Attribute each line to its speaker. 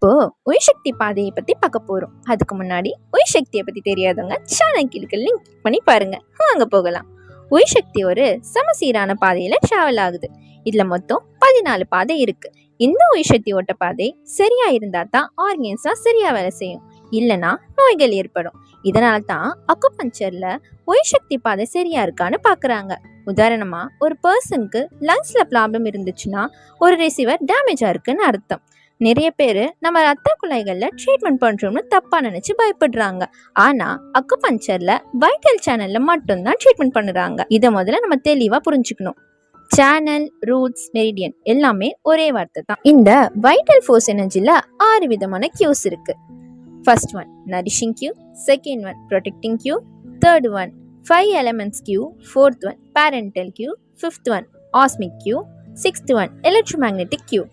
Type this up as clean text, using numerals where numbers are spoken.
Speaker 1: இப்போ உயிர் சக்தி பாதையை பத்தி பார்க்க போறோம். அதுக்கு முன்னாடி உயிர் சக்தியை பத்தி தெரியாதவங்க சேனல் கீழே லிங்க் பண்ணி பாருங்க. அங்க போகலாம். உயிர் சக்தி ஒரு சமசீரான பாதையில டிராவல் ஆகுது. இதுல மொத்தம் 14 பாதை இருக்கு. இந்த உயிர் சக்தி ஓட்ட பாதை சரியா இருந்தா தான் ஆர்கன்ஸ்லாம் சரியா வேலை செய்யும், இல்லைன்னா நோய்கள் ஏற்படும். இதனால தான் அக்குபஞ்சர்ல உயிர் சக்தி பாதை சரியா இருக்கான்னு பாக்குறாங்க. உதாரணமா, ஒரு பர்சனுக்கு லங்ஸ்ல ப்ராப்ளம் இருந்துச்சுன்னா ஒரு ரிசீவர் டேமேஜா இருக்குன்னு அர்த்தம். நிறைய பேர் நம்ம ரத்த குழாய்கள்ல ட்ரீட்மெண்ட் பண்றோம்னு தப்பா நினைச்சு பயப்படுறாங்க. ஆனா அக்குபஞ்சர்ல வைட்டல் சேனல்ல மட்டும்தான் ட்ரீட்மெண்ட் பண்ணுறாங்க. இதை முதல்ல நம்ம தெளிவா புரிஞ்சுக்கணும். சேனல், ரூட்ஸ், மெரிடியன் எல்லாமே ஒரே வார்த்தை தான். இந்த வைட்டல் ஃபோர்ஸ் எனர்ஜில 6 விதமான கியூஸ் இருக்கு. First one nourishing cue, second one protecting cue, third one 5 elements cue, fourth one parental cue, fifth one osmic cue, sixth one electromagnetic Q.